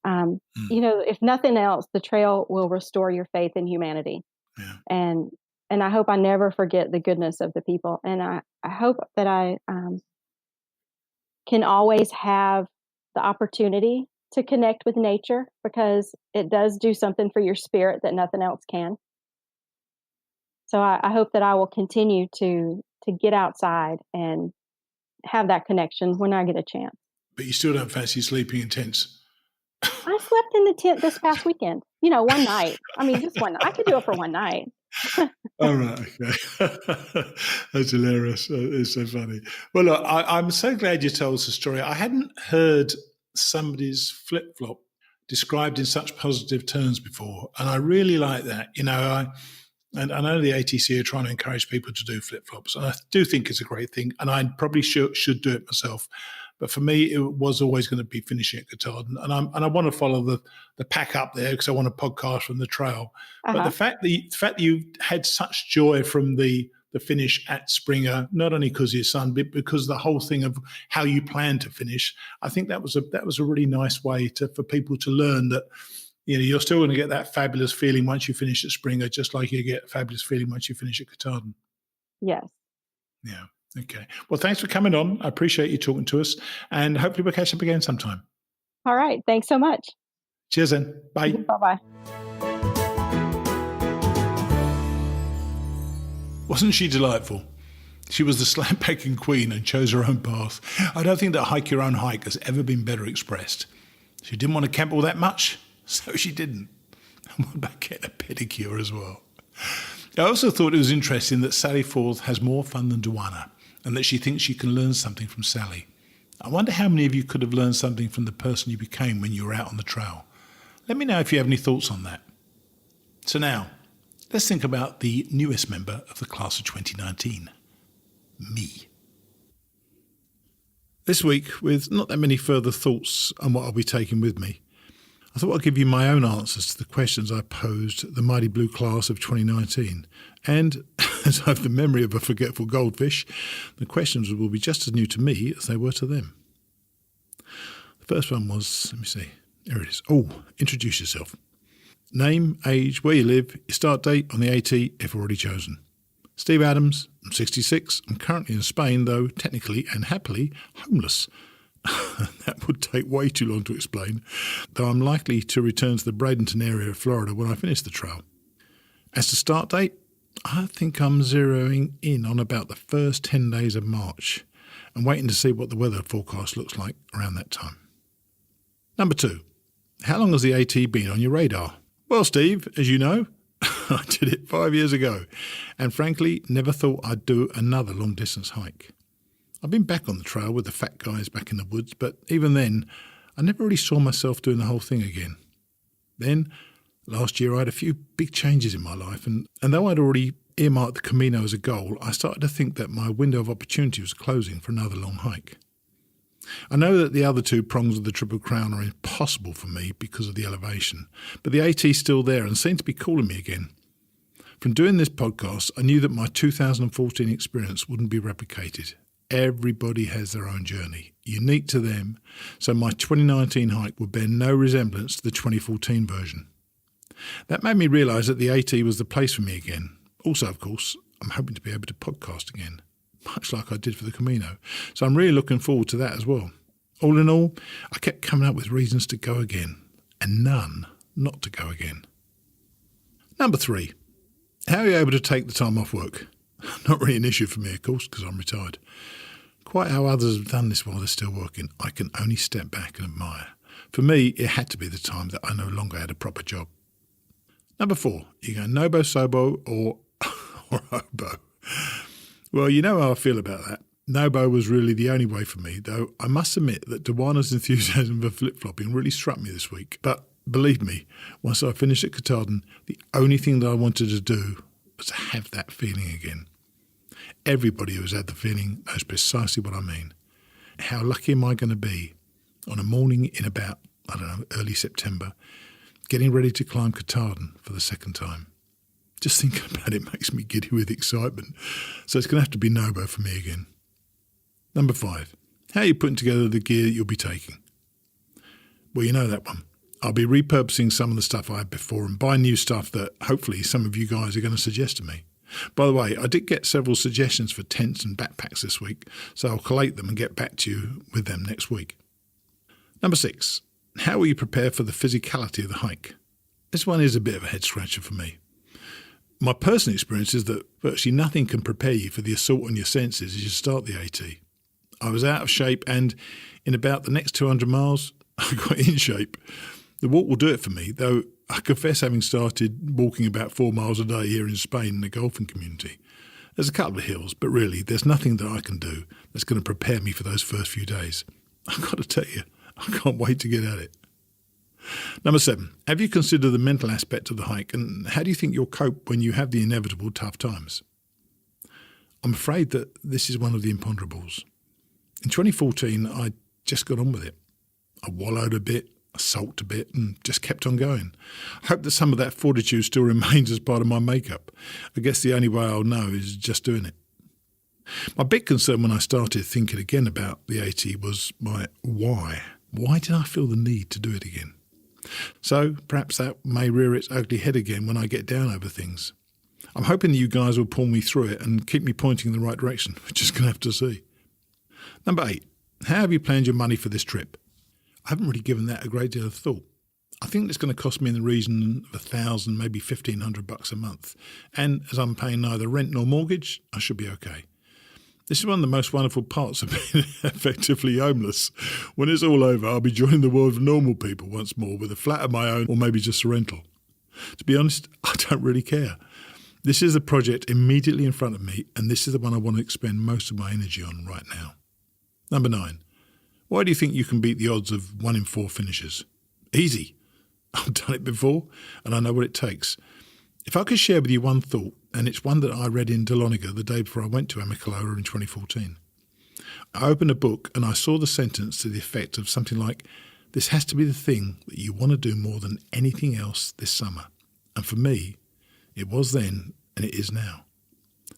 If nothing else, the trail will restore your faith in humanity. Yeah. And I hope I never forget the goodness of the people. And I hope that I can always have the opportunity to connect with nature because it does do something for your spirit that nothing else can. So I hope that I will continue to get outside and have that connection when I get a chance. But you still don't fancy sleeping in tents? I slept in the tent this past weekend, one night. I mean, just one. I could do it for one night. All right, okay. That's hilarious. It's so funny. Well, look, I'm so glad you told us the story. I hadn't heard somebody's flip-flop described in such positive terms before, and I really like that. And I know the ATC are trying to encourage people to do flip-flops, and I do think it's a great thing, and I probably should do it myself. But for me, it was always going to be finishing at Katahdin, and I want to follow the pack up there because I want to podcast from the trail. Uh-huh. But the fact that you had such joy from the finish at Springer, not only because of your son, but because the whole thing of how you plan to finish, I think that was a really nice way for people to learn that you're still going to get that fabulous feeling once you finish at Springer, just like you get a fabulous feeling once you finish at Katahdin. Yes. Yeah. Okay. Well, thanks for coming on. I appreciate you talking to us, and hopefully we'll catch up again sometime. All right. Thanks so much. Cheers then. Bye. Bye-bye. Wasn't she delightful? She was the slackpacking queen and chose her own path. I don't think that hike your own hike has ever been better expressed. She didn't want to camp all that much, so she didn't. And what about getting a pedicure as well? I also thought it was interesting that Sally Forth has more fun than Dawanna, and that she thinks she can learn something from Sally. I wonder how many of you could have learned something from the person you became when you were out on the trail. Let me know if you have any thoughts on that. So now, let's think about the newest member of the class of 2019, me. This week, with not that many further thoughts on what I'll be taking with me, I thought I'd give you my own answers to the questions I posed the Mighty Blue class of 2019. And as I have the memory of a forgetful goldfish, the questions will be just as new to me as they were to them. The first one was, let me see, here it is. Oh, introduce yourself. Name, age, where you live, your start date on the AT if already chosen. Steve Adams, I'm 66. I'm currently in Spain, though technically and happily homeless. That would take way too long to explain, though I'm likely to return to the Bradenton area of Florida when I finish the trail. As to start date, I think I'm zeroing in on about the first 10 days of March and waiting to see what the weather forecast looks like around that time. Number 2, how long has the AT been on your radar? Well, Steve, as you know, I did it 5 years ago and frankly never thought I'd do another long-distance hike. I've been back on the trail with the fat guys back in the woods, but even then, I never really saw myself doing the whole thing again. Then, last year I had a few big changes in my life, and though I'd already earmarked the Camino as a goal, I started to think that my window of opportunity was closing for another long hike. I know that the other 2 prongs of the Triple Crown are impossible for me because of the elevation, but the AT's still there and seems to be calling me again. From doing this podcast, I knew that my 2014 experience wouldn't be replicated. Everybody has their own journey, unique to them, so my 2019 hike would bear no resemblance to the 2014 version. That made me realise that the AT was the place for me again. Also, of course, I'm hoping to be able to podcast again, much like I did for the Camino, so I'm really looking forward to that as well. All in all, I kept coming up with reasons to go again, and none not to go again. Number 3, how are you able to take the time off work? Not really an issue for me, of course, because I'm retired. Quite how others have done this while they're still working, I can only step back and admire. For me, it had to be the time that I no longer had a proper job. Number 4, you go Nobo, Sobo, or Obo. Well, you know how I feel about that. Nobo was really the only way for me, though I must admit that Dawanna's enthusiasm for flip-flopping really struck me this week. But believe me, once I finished at Katahdin, the only thing that I wanted to do was to have that feeling again. Everybody who's had the feeling knows precisely what I mean. How lucky am I going to be on a morning in about, early September, getting ready to climb Katahdin for the second time. Just thinking about it makes me giddy with excitement. So it's going to have to be Nobo for me again. Number 5, how are you putting together the gear that you'll be taking? Well, you know that one. I'll be repurposing some of the stuff I had before and buying new stuff that hopefully some of you guys are going to suggest to me. By the way, I did get several suggestions for tents and backpacks this week, so I'll collate them and get back to you with them next week. Number 6, How will you prepare for the physicality of the hike? This one is a bit of a head-scratcher for me. My personal experience is that virtually nothing can prepare you for the assault on your senses as you start the AT. I was out of shape and in about the next 200 miles, I got in shape. The walk will do it for me, though I confess having started walking about 4 miles a day here in Spain in the golfing community. There's a couple of hills, but really there's nothing that I can do that's going to prepare me for those first few days. I've got to tell you, I can't wait to get at it. Number 7, have you considered the mental aspect of the hike, and how do you think you'll cope when you have the inevitable tough times? I'm afraid that this is one of the imponderables. In 2014, I just got on with it. I wallowed a bit, I sulked a bit, and just kept on going. I hope that some of that fortitude still remains as part of my makeup. I guess the only way I'll know is just doing it. My big concern when I started thinking again about the AT was my why. Why did I feel the need to do it again? So perhaps that may rear its ugly head again when I get down over things. I'm hoping that you guys will pull me through it and keep me pointing in the right direction. We're just going to have to see. Number 8, how have you planned your money for this trip? I haven't really given that a great deal of thought. I think it's going to cost me in the region of $1,000, maybe $1,500 a month. And as I'm paying neither rent nor mortgage, I should be okay. This is one of the most wonderful parts of being effectively homeless. When it's all over, I'll be joining the world of normal people once more with a flat of my own or maybe just a rental. To be honest, I don't really care. This is the project immediately in front of me, and this is the one I want to expend most of my energy on right now. Number 9, why do you think you can beat the odds of 1 in 4 finishes? Easy. I've done it before, and I know what it takes. If I could share with you one thought, and it's one that I read in Dawanna the day before I went to Amicaloa in 2014. I opened a book and I saw the sentence to the effect of something like, this has to be the thing that you want to do more than anything else this summer. And for me, it was then and it is now.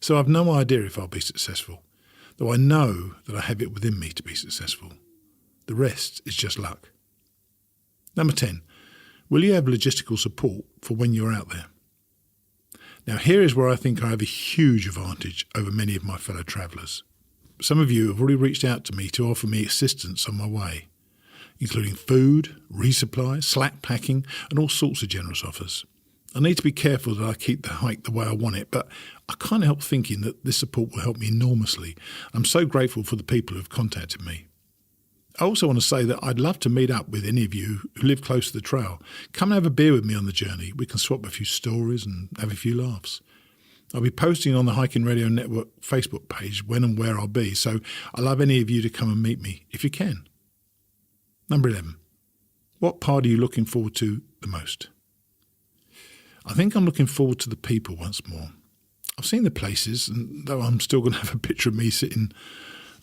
So I've no idea if I'll be successful, though I know that I have it within me to be successful. The rest is just luck. Number 10, will you have logistical support for when you're out there? Now here is where I think I have a huge advantage over many of my fellow travellers. Some of you have already reached out to me to offer me assistance on my way, including food, resupply, slack packing and all sorts of generous offers. I need to be careful that I keep the hike the way I want it, but I can't help thinking that this support will help me enormously. I'm so grateful for the people who have contacted me. I also want to say that I'd love to meet up with any of you who live close to the trail. Come and have a beer with me on the journey. We can swap a few stories and have a few laughs. I'll be posting on the Hiking Radio Network Facebook page when and where I'll be, so I'd love any of you to come and meet me if you can. Number 11. What part are you looking forward to the most? I think I'm looking forward to the people once more. I've seen the places, and though I'm still going to have a picture of me sitting,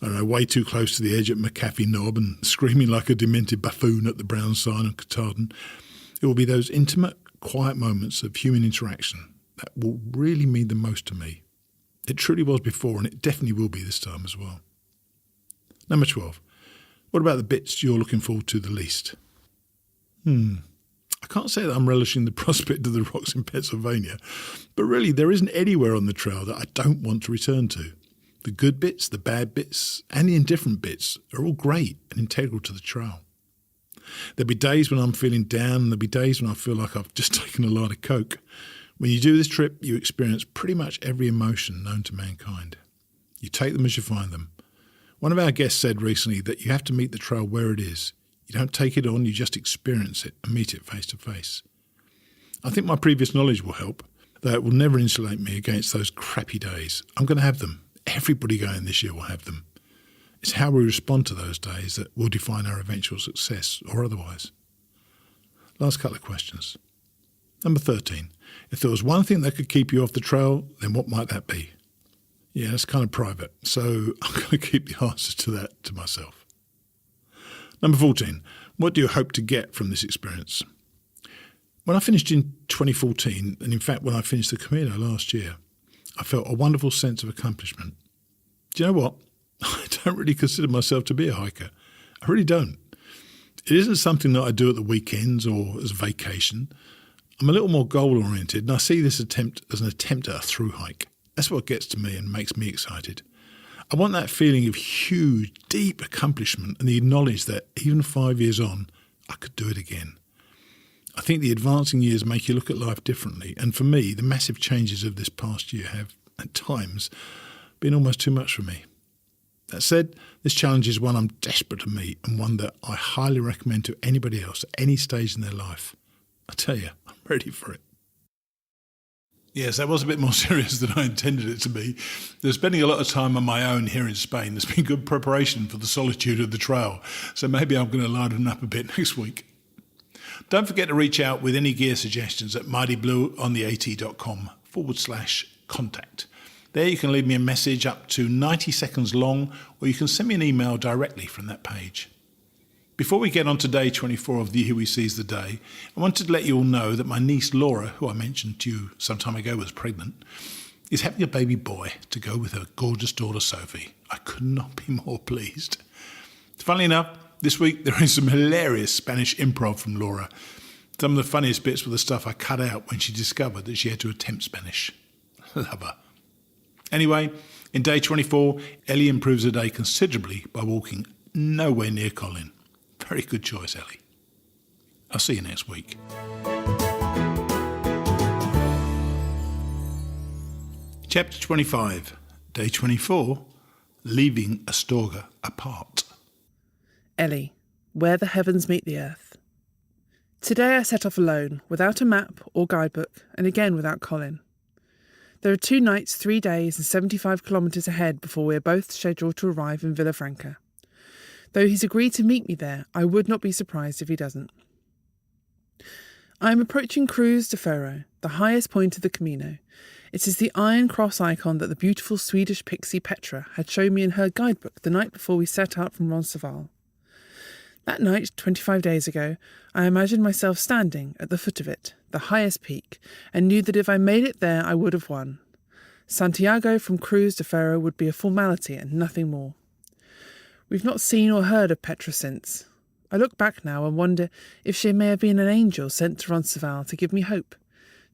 I don't know, way too close to the edge at McAfee Knob and screaming like a demented buffoon at the brown sign of Katahdin, it will be those intimate, quiet moments of human interaction that will really mean the most to me. It truly was before, and it definitely will be this time as well. Number 12. What about the bits you're looking forward to the least? I can't say that I'm relishing the prospect of the rocks in Pennsylvania, but really there isn't anywhere on the trail that I don't want to return to. The good bits, the bad bits, and the indifferent bits are all great and integral to the trail. There'll be days when I'm feeling down, and there'll be days when I feel like I've just taken a lot of coke. When you do this trip, you experience pretty much every emotion known to mankind. You take them as you find them. One of our guests said recently that you have to meet the trail where it is. You don't take it on, you just experience it and meet it face to face. I think my previous knowledge will help, though it will never insulate me against those crappy days. I'm going to have them. Everybody going this year will have them. It's how we respond to those days that will define our eventual success or otherwise. Last couple of questions. Number 13. If there was one thing that could keep you off the trail, then what might that be? Yeah, that's kind of private, so I'm going to keep the answers to that to myself. Number 14. What do you hope to get from this experience? When I finished in 2014, and in fact when I finished the Camino last year, I felt a wonderful sense of accomplishment. Do you know what? I don't really consider myself to be a hiker. I really don't. It isn't something that I do at the weekends or as a vacation. I'm a little more goal-oriented, and I see this attempt as an attempt at a thru-hike. That's what gets to me and makes me excited. I want that feeling of huge, deep accomplishment and the knowledge that even 5 years on, I could do it again. I think the advancing years make you look at life differently, and for me, the massive changes of this past year have, at times, been almost too much for me. That said, this challenge is one I'm desperate to meet and one that I highly recommend to anybody else at any stage in their life. I tell you, I'm ready for it. Yes, that was a bit more serious than I intended it to be. They're spending a lot of time on my own here in Spain. There's been good preparation for the solitude of the trail, so maybe I'm going to lighten up a bit next week. Don't forget to reach out with any gear suggestions at mightyblueontheat.com/contact. There you can leave me a message up to 90 seconds long, or you can send me an email directly from that page. Before we get on to day 24 of the Here We Seize the Day, I wanted to let you all know that my niece Laura, who I mentioned to you some time ago was pregnant, is having a baby boy to go with her gorgeous daughter Sophie. I could not be more pleased. Funnily enough, this week there is some hilarious Spanish improv from Laura. Some of the funniest bits were the stuff I cut out when she discovered that she had to attempt Spanish. Love her. Anyway, in day 24, Ellie improves her day considerably by walking nowhere near Colin. Very good choice, Ellie. I'll see you next week. Chapter 25, Day 24, Leaving Astorga Apart. Ellie, where the heavens meet the earth. Today I set off alone, without a map or guidebook, and again without Colin. There are 2 nights, 3 days, and 75 kilometres ahead before we are both scheduled to arrive in Villafranca. Though he's agreed to meet me there, I would not be surprised if he doesn't. I am approaching Cruz de Ferro, the highest point of the Camino. It is the Iron Cross icon that the beautiful Swedish pixie Petra had shown me in her guidebook the night before we set out from Roncesvalles. That night, 25 days ago, I imagined myself standing at the foot of it, the highest peak, and knew that if I made it there I would have won. Santiago from Cruz de Ferro would be a formality and nothing more. We've not seen or heard of Petra since. I look back now and wonder if she may have been an angel sent to Roncesvalles to give me hope.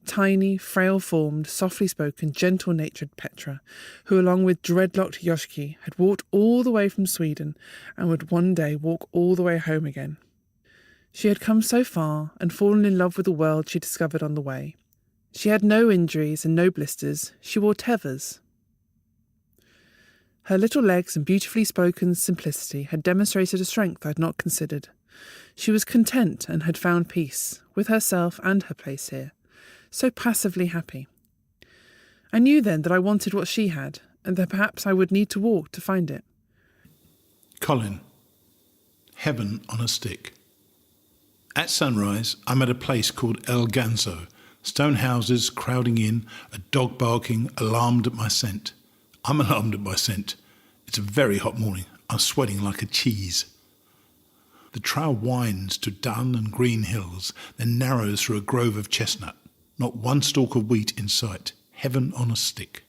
Tiny, frail-formed, softly-spoken, gentle-natured Petra, who along with dreadlocked Yoshki had walked all the way from Sweden and would one day walk all the way home again. She had come so far and fallen in love with the world she discovered on the way. She had no injuries and no blisters. She wore tethers. Her little legs and beautifully spoken simplicity had demonstrated a strength I had not considered. She was content and had found peace, with herself and her place here, so passively happy. I knew then that I wanted what she had, and that perhaps I would need to walk to find it. Colin. Heaven on a stick. At sunrise, I'm at a place called El Ganso. Stone houses crowding in, a dog barking, alarmed at my scent. I'm alarmed at my scent. It's a very hot morning. I'm sweating like a cheese. The trail winds to dun and green hills, then narrows through a grove of chestnut. Not one stalk of wheat in sight. Heaven on a stick.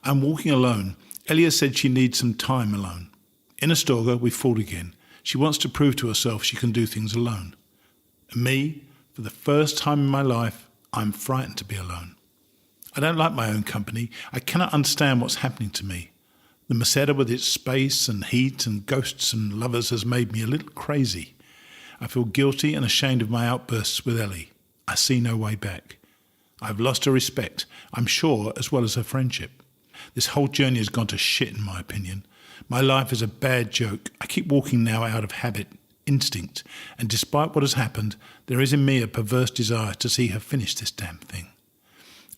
I'm walking alone. Elia said she needs some time alone. In Astorga, we fought again. She wants to prove to herself she can do things alone. And me, for the first time in my life, I'm frightened to be alone. I don't like my own company. I cannot understand what's happening to me. The Meseta with its space and heat and ghosts and lovers has made me a little crazy. I feel guilty and ashamed of my outbursts with Ellie. I see no way back. I've lost her respect, I'm sure, as well as her friendship. This whole journey has gone to shit, in my opinion. My life is a bad joke. I keep walking now out of habit, instinct, and despite what has happened, there is in me a perverse desire to see her finish this damn thing.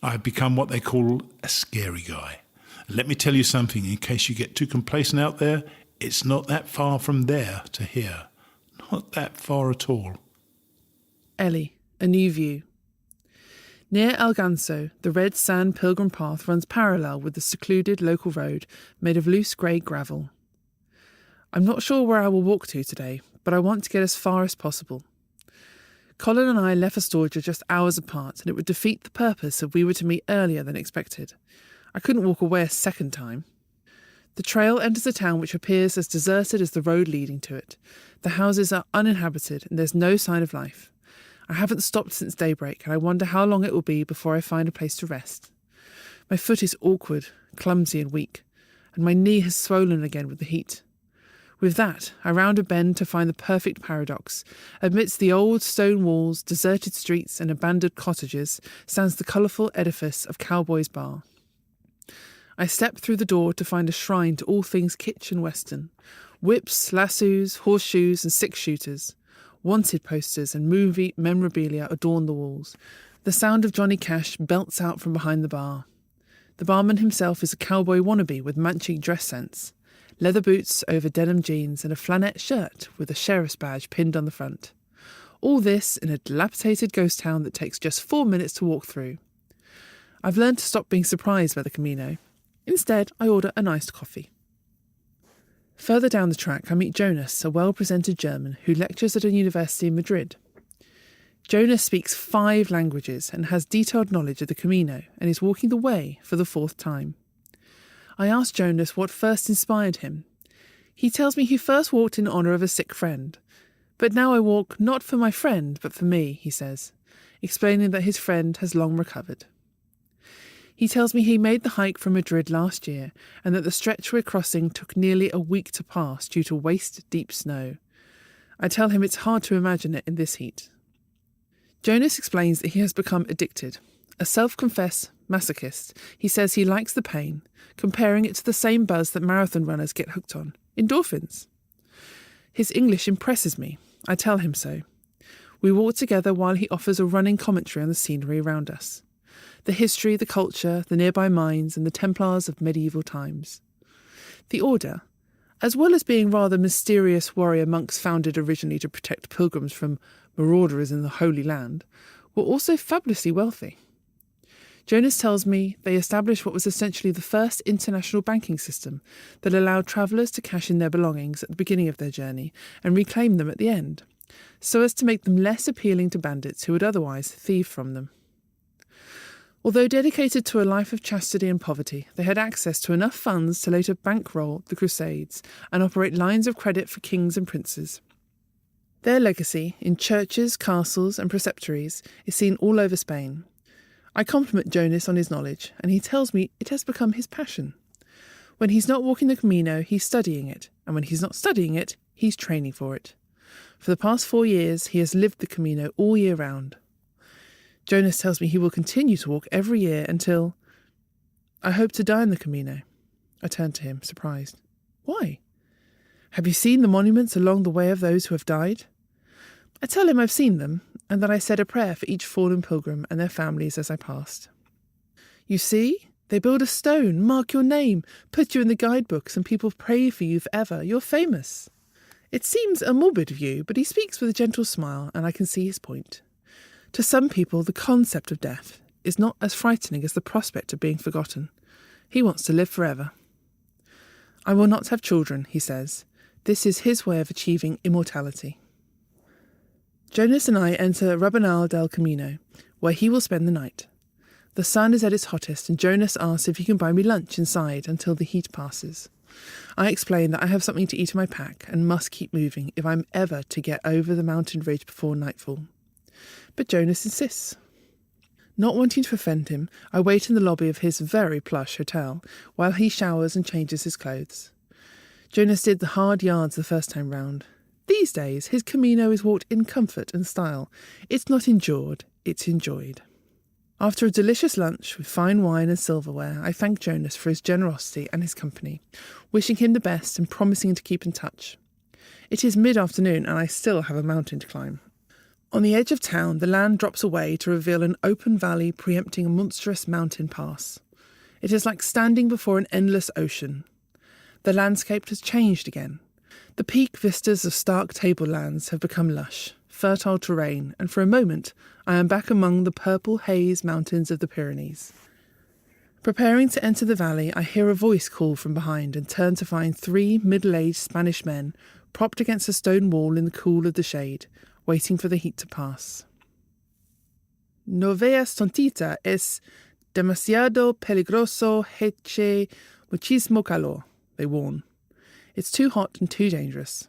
I have become what they call a scary guy. Let me tell you something, in case you get too complacent out there, it's not that far from there to here. Not that far at all. Ellie, a new view. Near El Ganso, the red sand pilgrim path runs parallel with the secluded local road made of loose grey gravel. I'm not sure where I will walk to today, but I want to get as far as possible. Colin and I left Astorga just hours apart, and it would defeat the purpose if we were to meet earlier than expected. I couldn't walk away a second time. The trail enters a town which appears as deserted as the road leading to it. The houses are uninhabited, and there's no sign of life. I haven't stopped since daybreak, and I wonder how long it will be before I find a place to rest. My foot is awkward, clumsy and weak, and my knee has swollen again with the heat. With that, I round a bend to find the perfect paradox. Amidst the old stone walls, deserted streets and abandoned cottages stands the colourful edifice of Cowboy's Bar. I step through the door to find a shrine to all things kitsch and western. Whips, lassos, horseshoes and six-shooters. Wanted posters and movie memorabilia adorn the walls. The sound of Johnny Cash belts out from behind the bar. The barman himself is a cowboy wannabe with matching dress sense. Leather boots over denim jeans and a flannel shirt with a sheriff's badge pinned on the front. All this in a dilapidated ghost town that takes just 4 minutes to walk through. I've learned to stop being surprised by the Camino. Instead, I order an iced coffee. Further down the track, I meet Jonas, a well-presented German who lectures at a university in Madrid. Jonas speaks 5 languages and has detailed knowledge of the Camino and is walking the way for the 4th time. I asked Jonas what first inspired him. He tells me he first walked in honour of a sick friend. But now I walk not for my friend, but for me, he says, explaining that his friend has long recovered. He tells me he made the hike from Madrid last year and that the stretch we're crossing took nearly a week to pass due to waist-deep snow. I tell him it's hard to imagine it in this heat. Jonas explains that he has become addicted. A self-confessed masochist, he says he likes the pain, comparing it to the same buzz that marathon runners get hooked on, endorphins. His English impresses me. I tell him so. We walk together while he offers a running commentary on the scenery around us. The history, the culture, the nearby mines and the Templars of medieval times. The order, as well as being rather mysterious warrior monks founded originally to protect pilgrims from marauders in the Holy Land, were also fabulously wealthy. Jonas tells me they established what was essentially the first international banking system that allowed travellers to cash in their belongings at the beginning of their journey and reclaim them at the end, so as to make them less appealing to bandits who would otherwise thieve from them. Although dedicated to a life of chastity and poverty, they had access to enough funds to later bankroll the Crusades and operate lines of credit for kings and princes. Their legacy, in churches, castles and preceptories, is seen all over Spain. I compliment Jonas on his knowledge, and he tells me it has become his passion. When he's not walking the Camino, he's studying it, and when he's not studying it, he's training for it. For the past 4 years, he has lived the Camino all year round. Jonas tells me he will continue to walk every year until... I hope to die in the Camino. I turn to him, surprised. Why? Have you seen the monuments along the way of those who have died? I tell him I've seen them, and that I said a prayer for each fallen pilgrim and their families as I passed. You see, they build a stone, mark your name, put you in the guidebooks, and people pray for you forever. You're famous. It seems a morbid view, but he speaks with a gentle smile, and I can see his point. To some people, the concept of death is not as frightening as the prospect of being forgotten. He wants to live forever. I will not have children, he says. This is his way of achieving immortality. Jonas and I enter Rabanal del Camino, where he will spend the night. The sun is at its hottest, and Jonas asks if he can buy me lunch inside until the heat passes. I explain that I have something to eat in my pack and must keep moving if I'm ever to get over the mountain ridge before nightfall. But Jonas insists. Not wanting to offend him, I wait in the lobby of his very plush hotel while he showers and changes his clothes. Jonas did the hard yards the first time round. These days, his Camino is walked in comfort and style. It's not endured, it's enjoyed. After a delicious lunch with fine wine and silverware, I thank Jonas for his generosity and his company, wishing him the best and promising to keep in touch. It is mid-afternoon and I still have a mountain to climb. On the edge of town, the land drops away to reveal an open valley preempting a monstrous mountain pass. It is like standing before an endless ocean. The landscape has changed again. The peak vistas of stark tablelands have become lush, fertile terrain, and for a moment I am back among the purple haze mountains of the Pyrenees. Preparing to enter the valley, I hear a voice call from behind and turn to find 3 middle-aged Spanish men propped against a stone wall in the cool of the shade, waiting for the heat to pass. No veas tontita, es demasiado peligroso, heche muchísimo calor, they warn. It's too hot and too dangerous.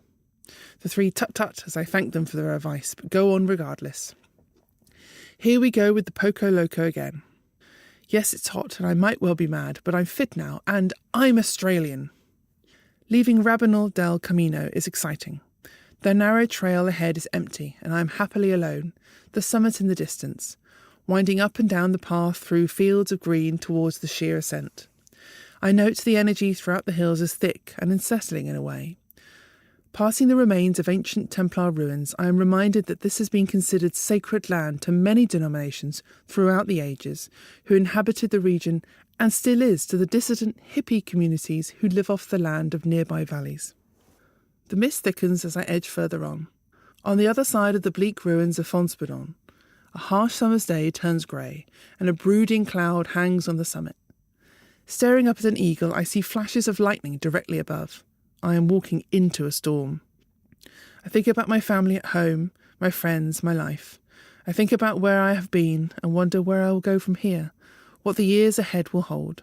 The 3 tut-tut as I thank them for their advice, but go on regardless. Here we go with the Poco Loco again. Yes, it's hot and I might well be mad, but I'm fit now, and I'm Australian. Leaving Rabanal del Camino is exciting. The narrow trail ahead is empty, and I am happily alone, the summit in the distance, winding up and down the path through fields of green towards the sheer ascent. I note the energy throughout the hills is thick and unsettling in a way. Passing the remains of ancient Templar ruins, I am reminded that this has been considered sacred land to many denominations throughout the ages who inhabited the region and still is to the dissident hippie communities who live off the land of nearby valleys. The mist thickens as I edge further on. On the other side of the bleak ruins of Fonsbedon, a harsh summer's day turns grey, and a brooding cloud hangs on the summit. Staring up at an eagle, I see flashes of lightning directly above. I am walking into a storm. I think about my family at home, my friends, my life. I think about where I have been and wonder where I will go from here, what the years ahead will hold.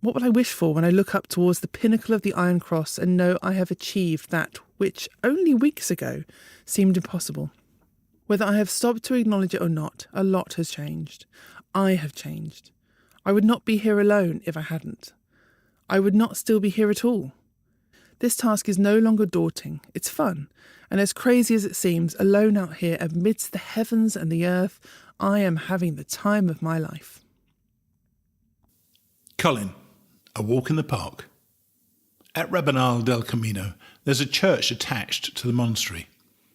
What will I wish for when I look up towards the pinnacle of the Iron Cross and know I have achieved that which only weeks ago seemed impossible? Whether I have stopped to acknowledge it or not, a lot has changed. I have changed. I would not be here alone if I hadn't. I would not still be here at all. This task is no longer daunting, it's fun, and as crazy as it seems, alone out here amidst the heavens and the earth, I am having the time of my life. Colin, a walk in the park. At Rabanal del Camino, there's a church attached to the monastery.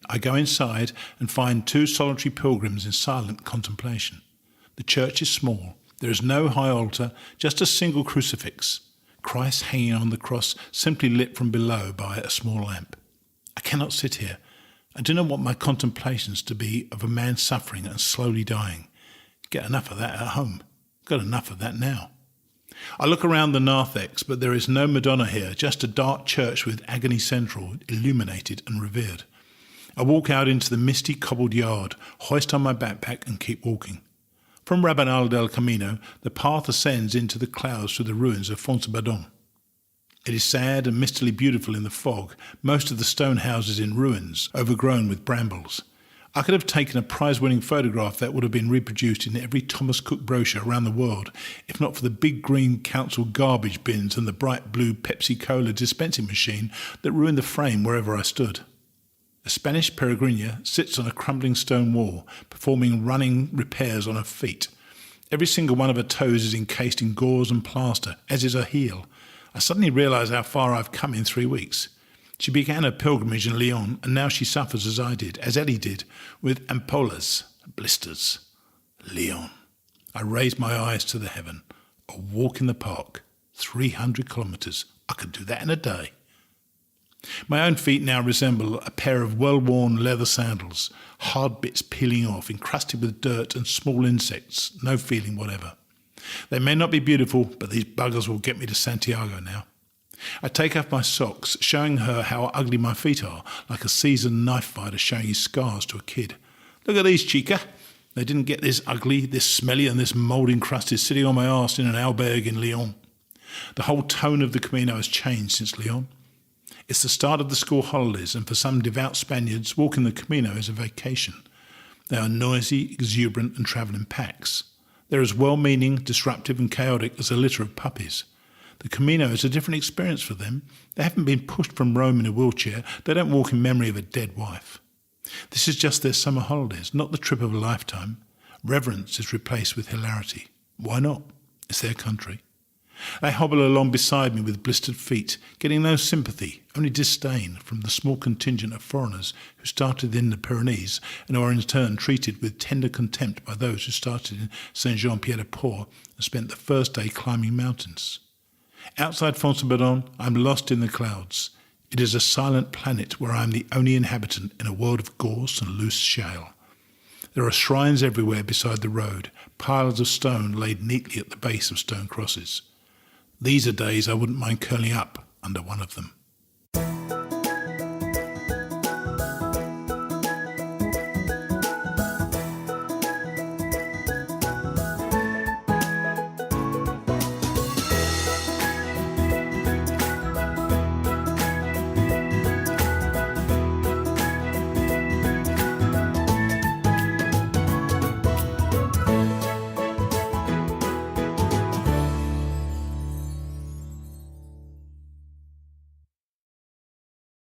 I go inside and find two solitary pilgrims in silent contemplation. The church is small. There is no high altar, just a single crucifix. Christ hanging on the cross, simply lit from below by a small lamp. I cannot sit here. I do not want my contemplations to be of a man suffering and slowly dying. Get enough of that at home. Got enough of that now. I look around the narthex, but there is no Madonna here, just a dark church with agony central, illuminated and revered. I walk out into the misty cobbled yard, hoist on my backpack and keep walking. From Rabanal del Camino, the path ascends into the clouds through the ruins of Fonsbedon. It is sad and mistily beautiful in the fog, most of the stone houses in ruins, overgrown with brambles. I could have taken a prize-winning photograph that would have been reproduced in every Thomas Cook brochure around the world, if not for the big green council garbage bins and the bright blue Pepsi-Cola dispensing machine that ruined the frame wherever I stood. A Spanish peregrina sits on a crumbling stone wall, performing running repairs on her feet. Every single one of her toes is encased in gauze and plaster, as is her heel. I suddenly realise how far I've come in 3 weeks. She began her pilgrimage in Lyon, and now she suffers as I did, as Ellie did, with ampolles, blisters. Lyon. I raise my eyes to the heaven. A walk in the park. 300 kilometres. I could do that in a day. My own feet now resemble a pair of well-worn leather sandals, hard bits peeling off, encrusted with dirt and small insects, no feeling whatever. They may not be beautiful, but these buggers will get me to Santiago now. I take off my socks, showing her how ugly my feet are, like a seasoned knife fighter showing his scars to a kid. Look at these, chica. They didn't get this ugly, this smelly and this mould-encrusted sitting on my arse in an albergue in Lyon. The whole tone of the Camino has changed since Lyon. It's the start of the school holidays, and for some devout Spaniards, walking the Camino is a vacation. They are noisy, exuberant and travel in packs. They're as well-meaning, disruptive and chaotic as a litter of puppies. The Camino is a different experience for them. They haven't been pushed from Rome in a wheelchair. They don't walk in memory of a dead wife. This is just their summer holidays, not the trip of a lifetime. Reverence is replaced with hilarity. Why not? It's their country. They hobble along beside me with blistered feet, getting no sympathy, only disdain from the small contingent of foreigners who started in the Pyrenees and are in turn treated with tender contempt by those who started in Saint-Jean-Pied-de-Port and spent the first day climbing mountains. Outside Fonsbedon, I'm lost in the clouds. It is a silent planet where I am the only inhabitant in a world of gorse and loose shale. There are shrines everywhere beside the road, piles of stone laid neatly at the base of stone crosses. These are days I wouldn't mind curling up under one of them.